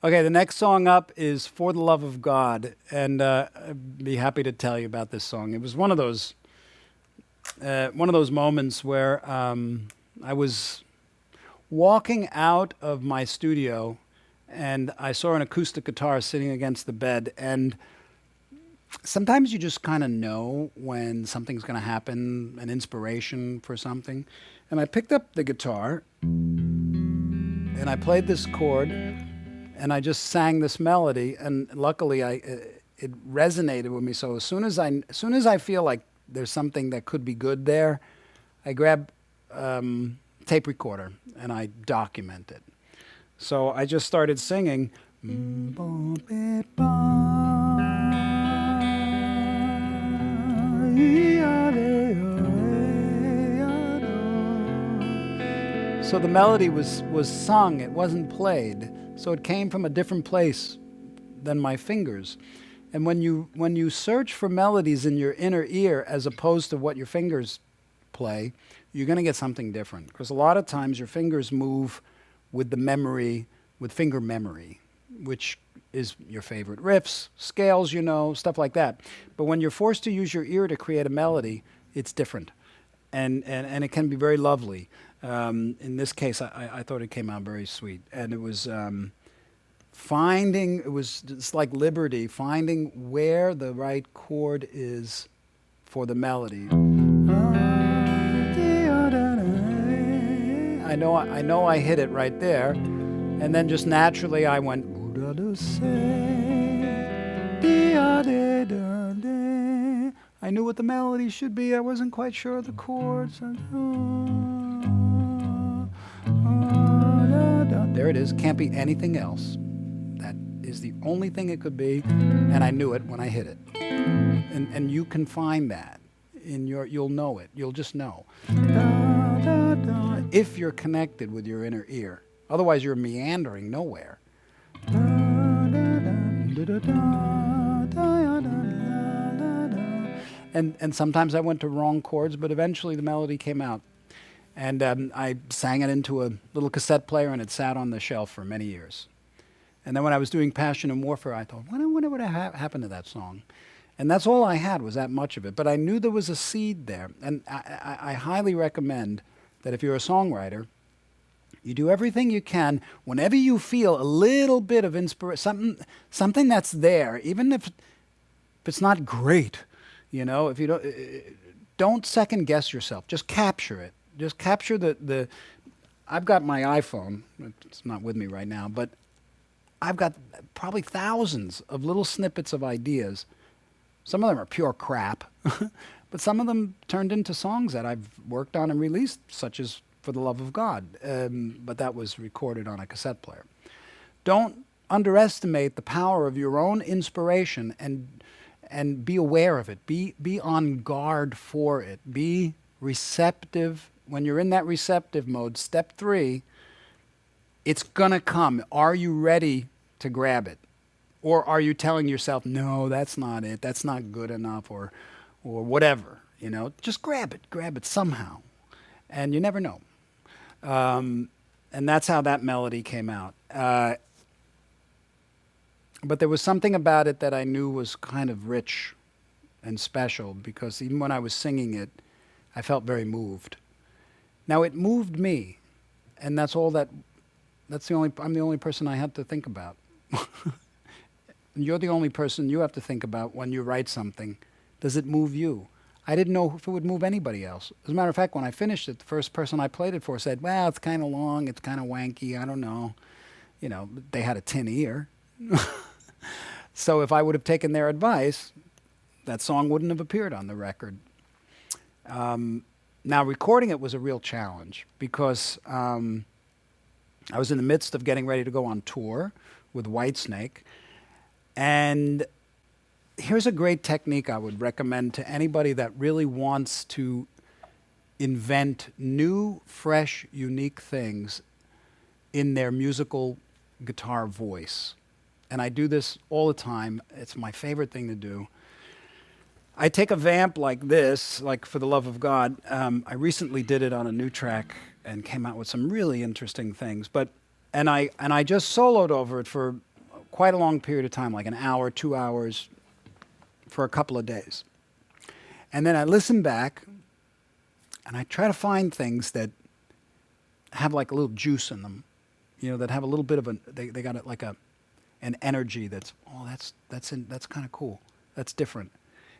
Okay, the next song up is "For the Love of God," and I'd be happy to tell you about this song. It was one of those moments where I was walking out of my studio, and I saw an acoustic guitar sitting against the bed, and sometimes you just kind of know when something's going to happen, an inspiration for something. And I picked up the guitar, and I played this chord, and I just sang this melody, and luckily it resonated with me. So as soon as I feel like there's something that could be good there, I grab tape recorder and I document it. So I just started singing. So the melody was sung, it wasn't played. So it came from a different place than my fingers. And when you search for melodies in your inner ear as opposed to what your fingers play, you're going to get something different. Because a lot of times your fingers move with the memory, with finger memory, which is your favorite riffs, scales, stuff like that. But when you're forced to use your ear to create a melody, it's different. And it can be very lovely. In this case, I thought it came out very sweet. And it was it's like liberty, finding where the right chord is for the melody. I know I hit it right there. And then just naturally I went, I knew what the melody should be. I wasn't quite sure of the chords. There it is. Can't be anything else. That is the only thing it could be. And I knew it when I hit it. And you can find that you'll know it. You'll just know. If you're connected with your inner ear. Otherwise you're meandering nowhere. And sometimes I went to wrong chords, but eventually the melody came out. And I sang it into a little cassette player, and it sat on the shelf for many years. And then when I was doing Passion and Warfare, I thought, what would have happened to that song? And that's all I had, was that much of it. But I knew there was a seed there. And I highly recommend that if you're a songwriter, you do everything you can whenever you feel a little bit of inspiration, something that's there, even if it's not great. If you don't second guess yourself. Just capture it. Just capture the. I've got my iPhone. It's not with me right now, but I've got probably thousands of little snippets of ideas. Some of them are pure crap, but some of them turned into songs that I've worked on and released, such as "For the Love of God." But that was recorded on a cassette player. Don't underestimate the power of your own inspiration, and be aware of it. Be on guard for it. Be receptive. When you're in that receptive mode, step 3, it's gonna come. Are you ready to grab it? Or are you telling yourself, no, that's not it, that's not good enough, or whatever, Just grab it somehow. And you never know. And that's how that melody came out. But there was something about it that I knew was kind of rich and special, because even when I was singing it, I felt very moved. Now it moved me, and I'm the only person I had to think about. And you're the only person you have to think about when you write something. Does it move you? I didn't know if it would move anybody else. As a matter of fact, when I finished it, the first person I played it for said, well, it's kind of long, it's kind of wanky, I don't know. They had a tin ear. So if I would have taken their advice, that song wouldn't have appeared on the record. Now, recording it was a real challenge, because I was in the midst of getting ready to go on tour with Whitesnake. And here's a great technique I would recommend to anybody that really wants to invent new, fresh, unique things in their musical guitar voice. And I do this all the time. It's my favorite thing to do. I take a vamp like this, like "For the Love of God." I recently did it on a new track and came out with some really interesting things. And I just soloed over it for quite a long period of time, like an hour, 2 hours, for a couple of days. And then I listen back, and I try to find things that have like a little juice in them, that have a little bit of they got it like an energy that's kind of cool. That's different.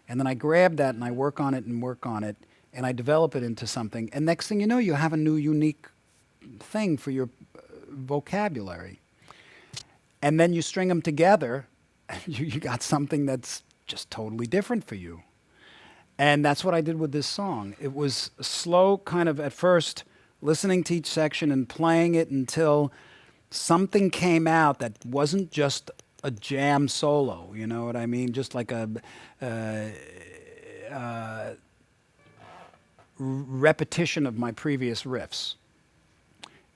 And then I grab that and I work on it, and I develop it into something. And next thing you know, you have a new unique thing for your vocabulary. And then you string them together, and you got something that's just totally different for you. And that's what I did with this song. It was slow, kind of at first, listening to each section and playing it until something came out that wasn't just a jam solo, you know what I mean? Just like a repetition of my previous riffs.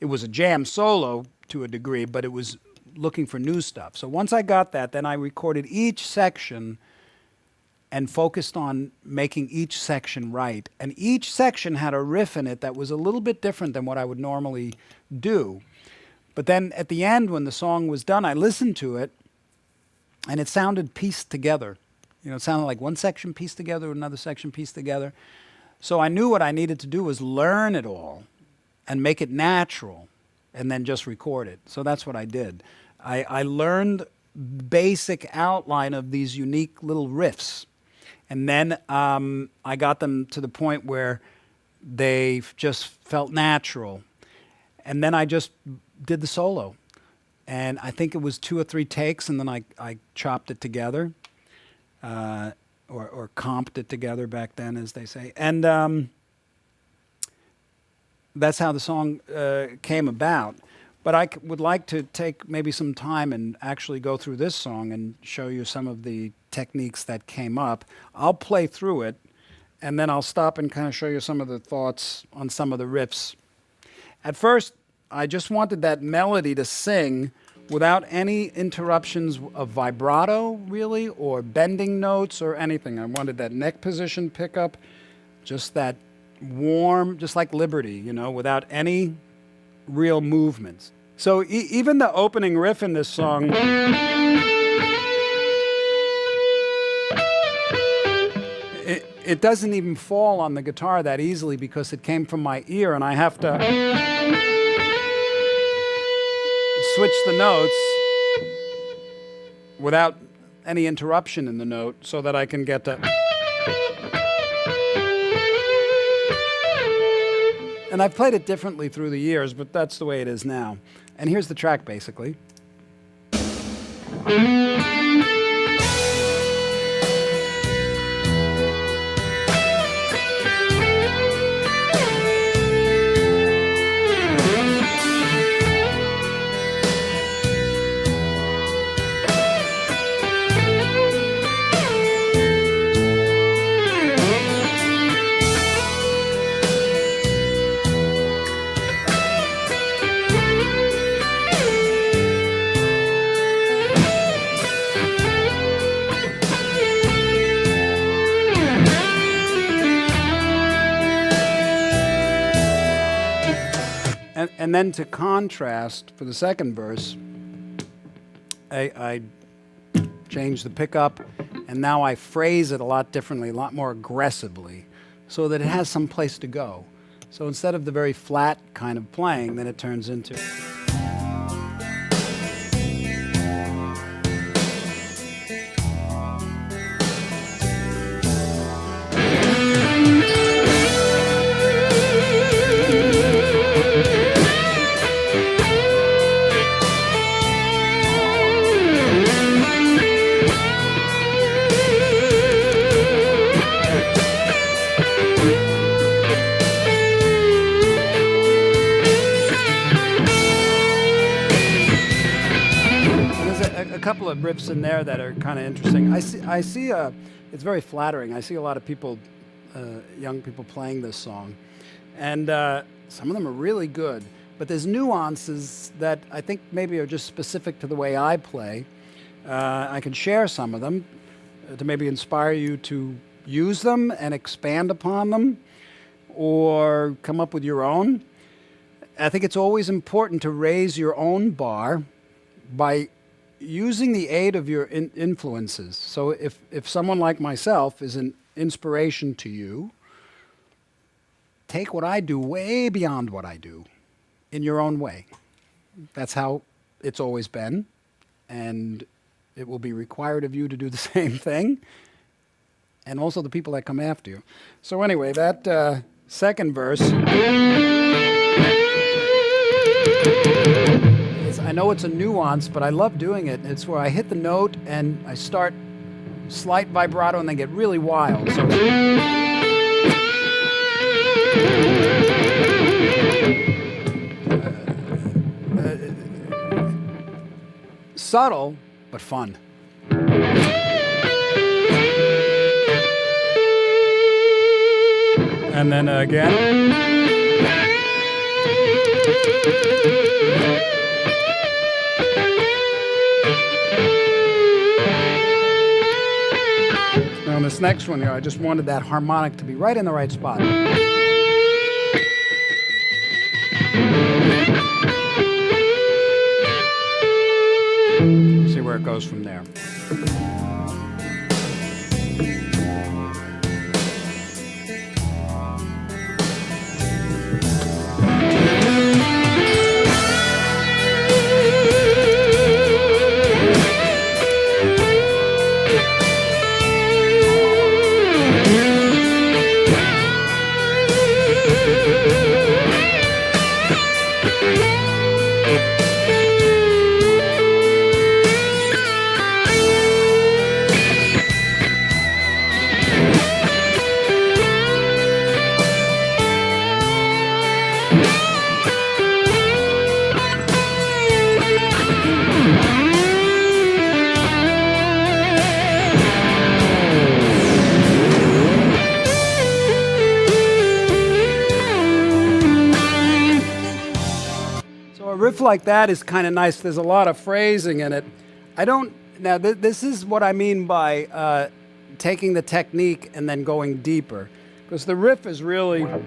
It was a jam solo to a degree, but it was looking for new stuff. So once I got that, then I recorded each section and focused on making each section right. And each section had a riff in it that was a little bit different than what I would normally do. But then at the end, when the song was done, I listened to it, and it sounded pieced together. It sounded like one section pieced together, another section pieced together. So I knew what I needed to do was learn it all and make it natural, and then just record it. So that's what I did. I learned basic outline of these unique little riffs. And then I got them to the point where they just felt natural. And then I just did the solo. And I think it was 2 or 3 takes, and then I chopped it together, or comped it together back then, as they say. And that's how the song came about. But I would like to take maybe some time and actually go through this song and show you some of the techniques that came up. I'll play through it, and then I'll stop and kind of show you some of the thoughts on some of the riffs. At first, I just wanted that melody to sing without any interruptions of vibrato, really, or bending notes or anything. I wanted that neck position pickup, just that warm, just like Liberty, without any real movements. So even the opening riff in this song, it doesn't even fall on the guitar that easily because it came from my ear, and I have to switch the notes without any interruption in the note so that I can get to. And I've played it differently through the years, but that's the way it is now. And here's the track, basically. And then to contrast, for the second verse, I changed the pickup, and now I phrase it a lot differently, a lot more aggressively, so that it has some place to go. So instead of the very flat kind of playing, then it turns into. A couple of riffs in there that are kind of interesting. I see it's very flattering. I see a lot of people, young people playing this song, and some of them are really good. But there's nuances that I think maybe are just specific to the way I play. I can share some of them to maybe inspire you to use them and expand upon them, or come up with your own. I think it's always important to raise your own bar by using the aid of your influences. So if someone like myself is an inspiration to you, take what I do way beyond what I do in your own way. That's how it's always been, and it will be required of you to do the same thing, and also the people that come after you. So anyway, that second verse, I know it's a nuance, but I love doing it. It's where I hit the note and I start slight vibrato and then get really wild. So subtle, but fun. And then again. Now on this next one here, I just wanted that harmonic to be right in the right spot. See where it goes from there. Riff like that is kind of nice. There's a lot of phrasing in it. This is what I mean by taking the technique and then going deeper. Because the riff is really... I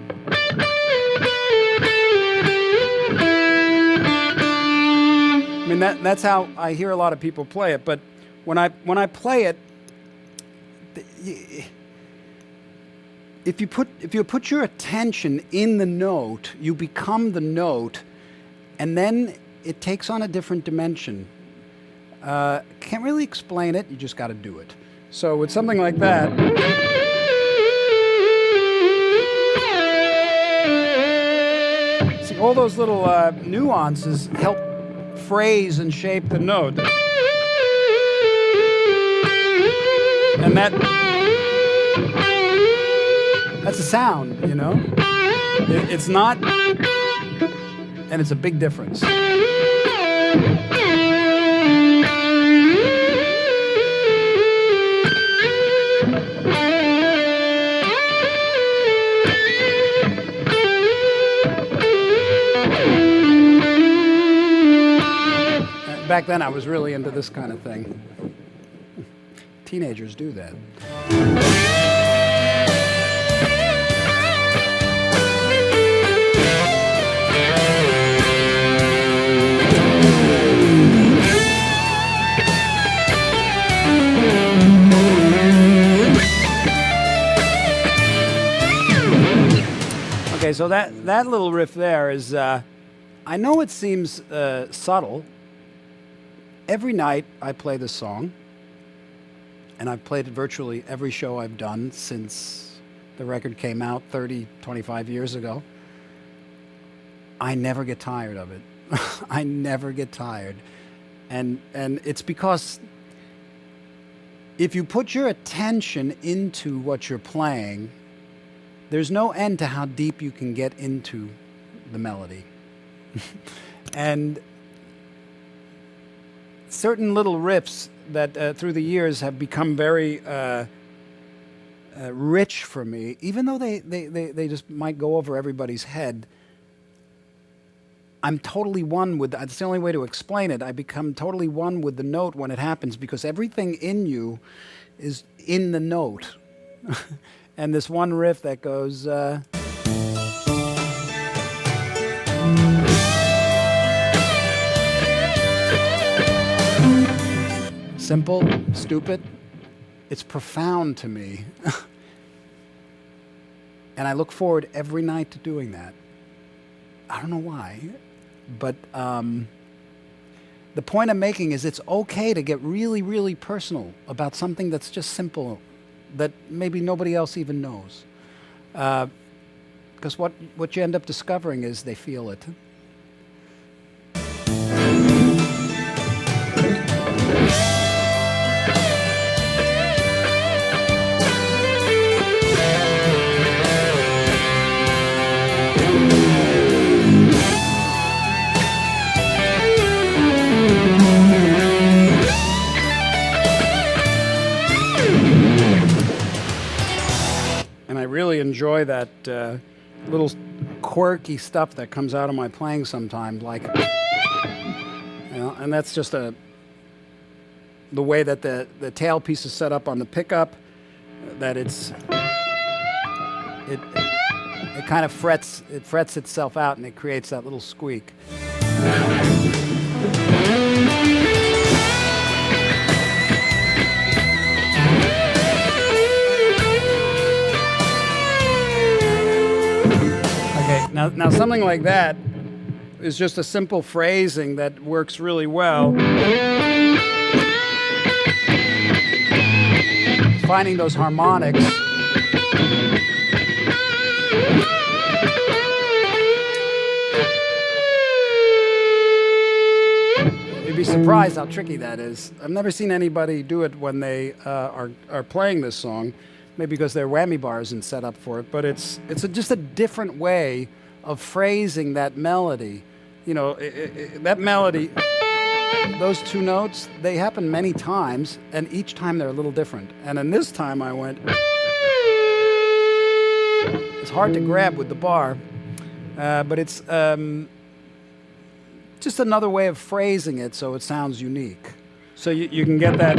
mean, that's how I hear a lot of people play it. But when I play it, if you put your attention in the note, you become the note. And then it takes on a different dimension. Can't really explain it, you just got to do it. So with something like that, see, all those little nuances help phrase and shape the note. And that's a sound, you know? It's not... And it's a big difference. Back then I was really into this kind of thing. Teenagers do that. Okay, so that little riff there is, I know it seems subtle. Every night I play this song, and I've played it virtually every show I've done since the record came out 30, 25 years ago. I never get tired of it. I never get tired. And it's because if you put your attention into what you're playing, there's no end to how deep you can get into the melody. And certain little riffs that through the years have become very rich for me, even though they just might go over everybody's head, I'm totally one with, that's the only way to explain it, I become totally one with the note when it happens, because everything in you is in the note. And this one riff that goes... simple, stupid. It's profound to me. And I look forward every night to doing that. I don't know why, but the point I'm making is it's okay to get really, really personal about something that's just simple, that maybe nobody else even knows. Because what you end up discovering is they feel it. And I really enjoy that little quirky stuff that comes out of my playing sometimes, like, and that's just the way that the tail piece is set up on the pickup, that it kind of frets itself out, and it creates that little squeak. Now something like that is just a simple phrasing that works really well. Finding those harmonics. You'd be surprised how tricky that is. I've never seen anybody do it when they are playing this song, maybe because their whammy bar isn't set up for it, but it's just a different way of phrasing that melody. You know, that melody, those two notes, they happen many times, and each time they're a little different. And then this time I went, it's hard to grab with the bar, but it's just another way of phrasing it so it sounds unique. So you can get that.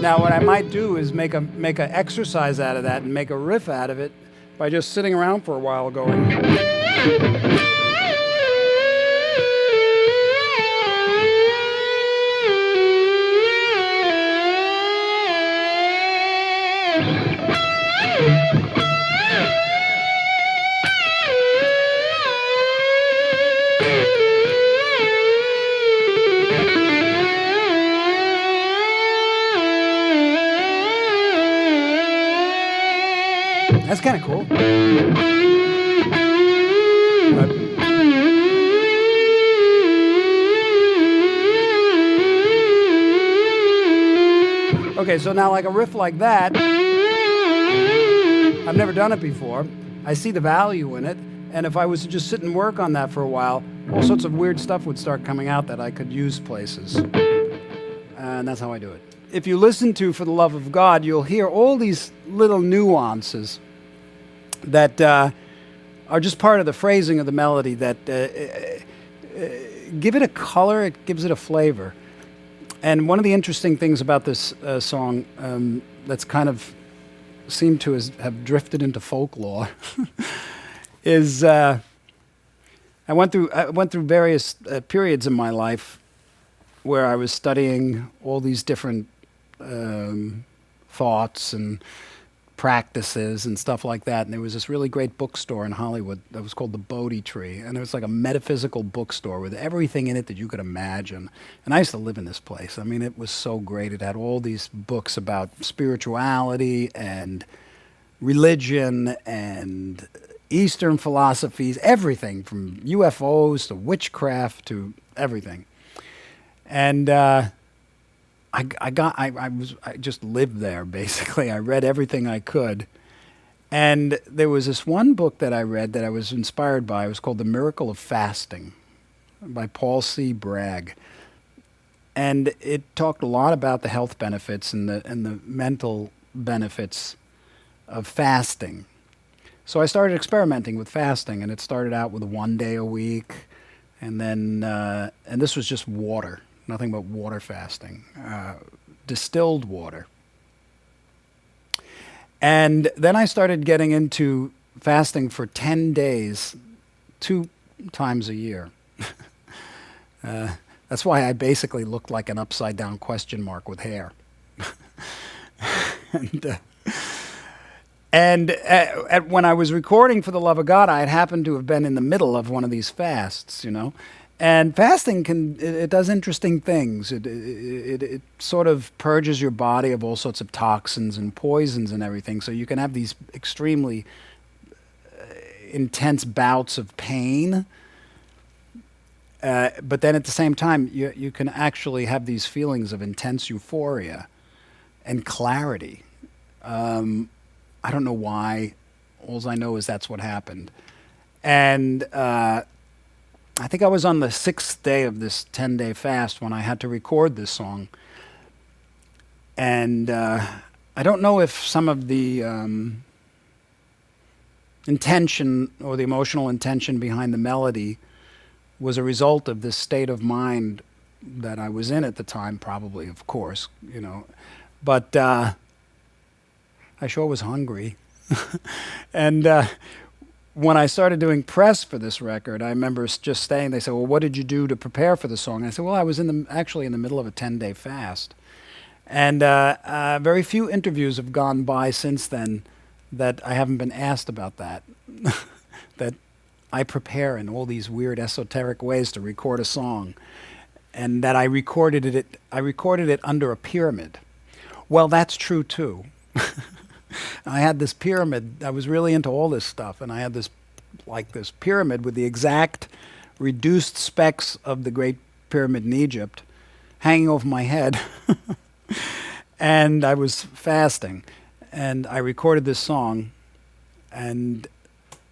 Now, what I might do is make an exercise out of that and make a riff out of it by just sitting around for a while going. That's kind of cool. Okay, so now like a riff like that, I've never done it before. I see the value in it, and if I was to just sit and work on that for a while, all sorts of weird stuff would start coming out that I could use places. And that's how I do it. If you listen to For the Love of God, you'll hear all these little nuances that are just part of the phrasing of the melody that give it a color, it gives it a flavor. And one of the interesting things about this song that's kind of seemed to have drifted into folklore is I went through various periods in my life where I was studying all these different thoughts and practices and stuff like that, and there was this really great bookstore in Hollywood that was called the Bodhi Tree, and it was like a metaphysical bookstore with everything in it that you could imagine. And I used to live in this place. I mean, it was so great. It had all these books about spirituality and religion and Eastern philosophies, everything from UFOs to witchcraft to everything. And I just lived there, basically. I read everything I could. And there was this one book that I read that I was inspired by. It was called The Miracle of Fasting by Paul C. Bragg. And it talked a lot about the health benefits and the mental benefits of fasting. So I started experimenting with fasting, and it started out with 1 day a week. And then, and this was just water. Nothing but water fasting, distilled water. And then I started getting into fasting for 10 days, 2 times a year. That's why I basically looked like an upside down question mark with hair. And when I was recording For the Love of God, I had happened to have been in the middle of one of these fasts, And fasting it does interesting things. It sort of purges your body of all sorts of toxins and poisons and everything. So you can have these extremely intense bouts of pain. But then at the same time, you can actually have these feelings of intense euphoria and clarity. I don't know why. All I know is that's what happened. And I think I was on the 6th day of this 10-day fast when I had to record this song. And I don't know if some of the intention or the emotional intention behind the melody was a result of this state of mind that I was in at the time, probably, of course, But I sure was hungry. And when I started doing press for this record, I remember just staying. They said, "Well, what did you do to prepare for the song?" And I said, "Well, I was actually in the middle of a 10-day fast." And very few interviews have gone by since then that I haven't been asked about that. That I prepare in all these weird esoteric ways to record a song, and that I recorded it under a pyramid. Well, that's true too. I had this pyramid. I was really into all this stuff, and I had this pyramid with the exact reduced specs of the Great Pyramid in Egypt hanging over my head. And I was fasting, and I recorded this song, and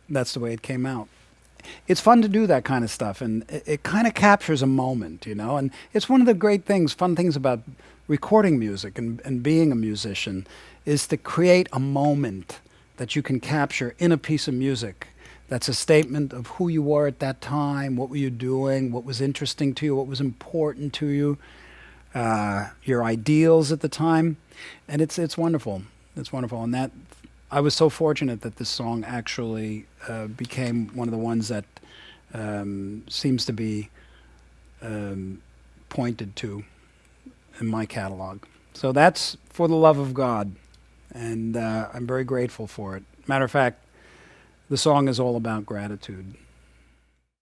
that's the way it came out. It's fun to do that kind of stuff, and it kind of captures a moment, and it's one of the fun things about recording music and being a musician is to create a moment that you can capture in a piece of music that's a statement of who you were at that time, what were you doing, what was interesting to you, what was important to you, your ideals at the time, and it's wonderful. It's wonderful, and that I was so fortunate that this song actually became one of the ones that seems to be pointed to in my catalog. So that's For the Love of God, and I'm very grateful for it. Matter of fact, the song is all about gratitude.